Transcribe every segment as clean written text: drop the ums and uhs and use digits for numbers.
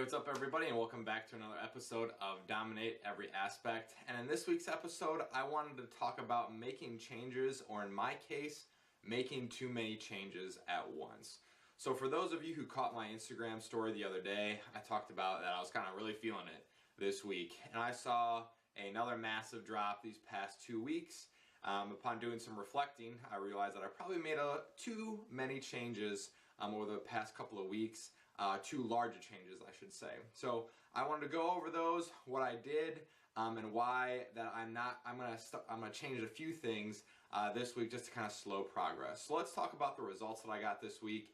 Hey, what's up everybody, and welcome back to another episode of Dominate Every Aspect. And in this week's episode, I wanted to talk about making changes, or in my case, making too many changes at once. So for those of you who caught my Instagram story the other day, I talked about that I was kind of really feeling it this week. And I saw another massive drop these past 2 weeks. Upon doing some reflecting, I realized that I probably made too many changes over the past couple of weeks. Too large changes, I should say. So I wanted to go over those, what I did, and why that I'm gonna change a few things this week just to kind of slow progress. So let's talk about the results that I got this week.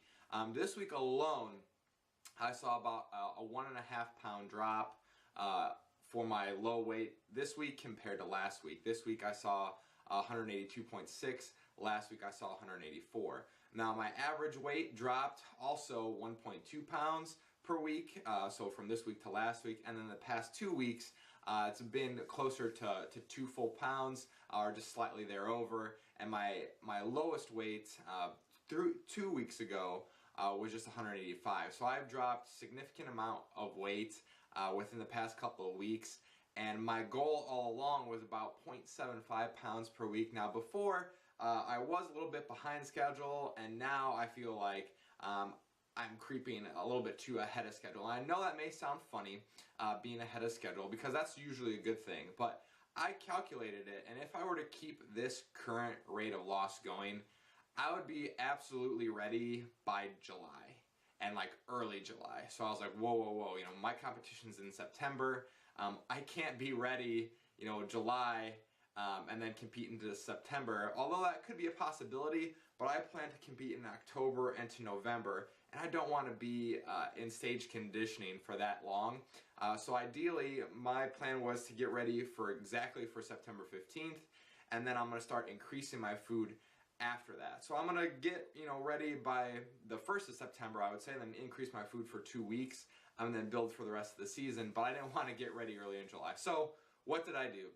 This week alone, I saw about a 1.5 pound drop for my low weight this week compared to last week. This week I saw 182.6. Last week I saw 184. Now my average weight dropped also 1.2 pounds per week, so from this week to last week, and then the past 2 weeks it's been closer to 2 full pounds, or just slightly thereover, and my lowest weight through 2 weeks ago was just 185. So I've dropped significant amount of weight within the past couple of weeks. And my goal all along was about 0.75 pounds per week. Now before, I was a little bit behind schedule, and now I feel like I'm creeping a little bit too ahead of schedule. And I know that may sound funny, being ahead of schedule, because that's usually a good thing. But I calculated it, and if I were to keep this current rate of loss going, I would be absolutely ready by July. And like early July. So I was like, whoa, you know, my competition's in September. I can't be ready, you know, July and then compete into September. Although that could be a possibility, but I plan to compete in October and to November, and I don't want to be in stage conditioning for that long. So ideally, my plan was to get ready for September 15th, and then I'm going to start increasing my food after that. So I'm gonna get, you know, ready by the 1st of September, I would say, and then increase my food for 2 weeks, and then build for the rest of the season. But I didn't want to get ready early in July. So what did I do?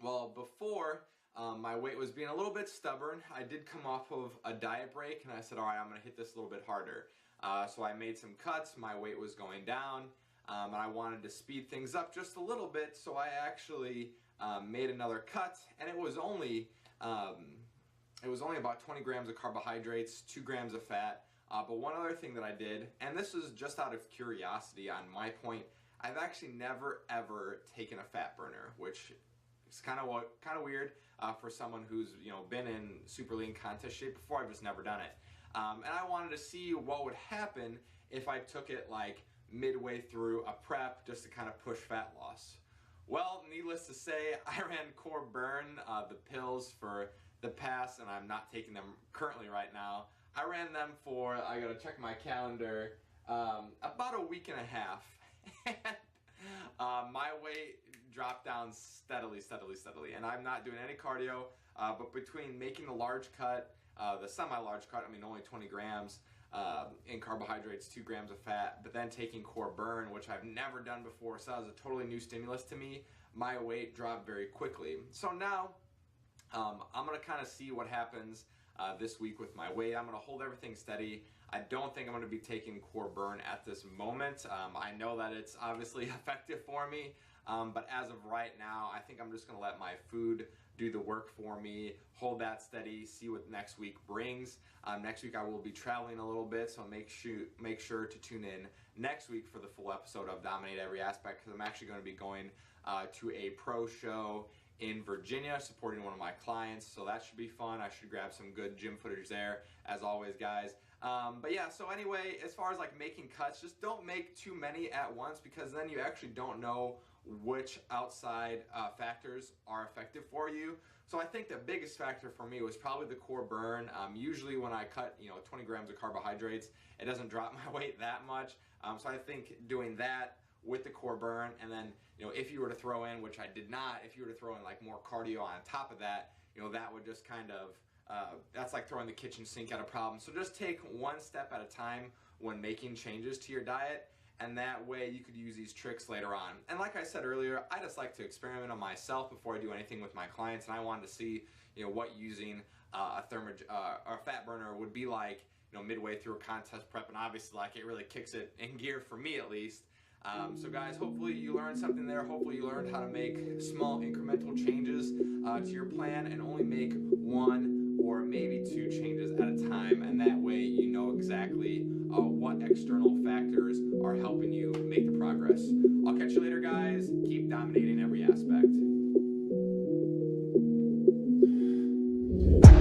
Well, before my weight was being a little bit stubborn, I did come off of a diet break, and I said, all right, I'm gonna hit this a little bit harder. So I made some cuts. My weight was going down, and I wanted to speed things up just a little bit. So I actually made another cut, and it was only about 20 grams of carbohydrates, 2 grams of fat. But one other thing that I did, and this is just out of curiosity on my point, I've actually never ever taken a fat burner, which is kind of weird for someone who's, you know, been in super lean contest shape before. I've just never done it, and I wanted to see what would happen if I took it like midway through a prep just to kind of push fat loss. Well, needless to say, I ran Core Burn, the pills for the past, and I'm not taking them currently right now. I ran them for, I gotta check my calendar, about a week and a half. And my weight dropped down steadily, and I'm not doing any cardio, but between making the large cut, the semi-large cut, I mean only 20 grams in carbohydrates, 2 grams of fat, but then taking Core Burn, which I've never done before, so that was a totally new stimulus to me, my weight dropped very quickly. So now, I'm going to kind of see what happens this week with my weight. I'm going to hold everything steady. I don't think I'm going to be taking Core Burn at this moment. I know that it's obviously effective for me, but as of right now, I think I'm just going to let my food do the work for me, hold that steady, see what next week brings. Next week I will be traveling a little bit, so make sure to tune in next week for the full episode of Dominate Every Aspect, because I'm actually going to be going to a pro show in Virginia, supporting one of my clients, so that should be fun. I should grab some good gym footage there, as always, guys. But yeah, so anyway, as far as like making cuts, just don't make too many at once, because then you actually don't know which outside factors are effective for you. So I think the biggest factor for me was probably the Core Burn. Usually when I cut, you know, 20 grams of carbohydrates, it doesn't drop my weight that much. So I think doing that with the Core Burn, and then, you know, if you were to throw in, which I did not, if you were to throw in like more cardio on top of that, you know, that would just kind of, that's like throwing the kitchen sink at a problem. So just take one step at a time when making changes to your diet, and that way you could use these tricks later on. And like I said earlier, I just like to experiment on myself before I do anything with my clients, and I wanted to see, you know, what using a fat burner would be like, you know, midway through a contest prep, and obviously like it really kicks it in gear for me at least. So guys, hopefully you learned something there. Hopefully you learned how to make small incremental changes to your plan and only make one or maybe two changes at a time. And that way you know exactly what external factors are helping you make the progress. I'll catch you later, guys. Keep dominating every aspect.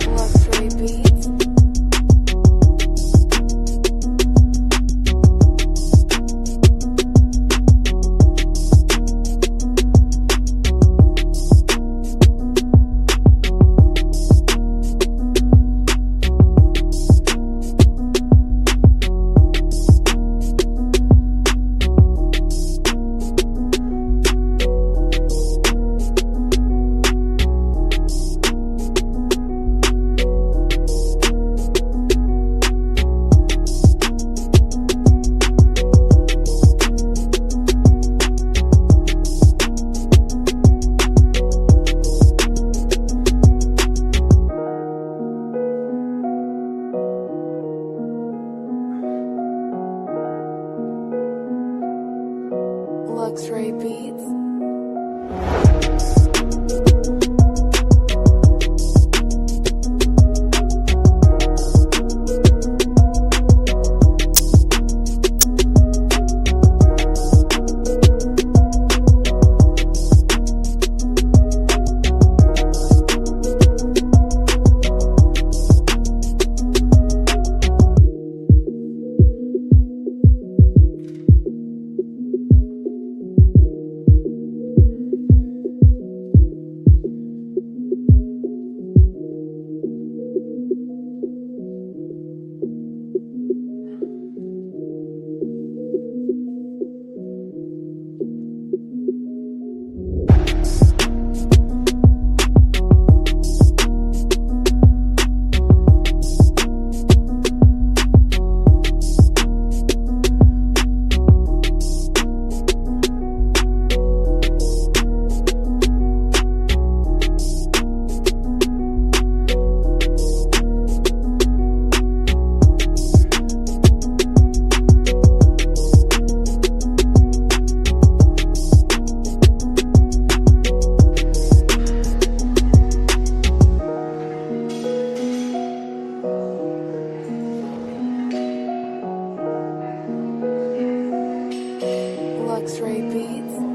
Luxury Beats. Luxury Beats. Luxury Beats.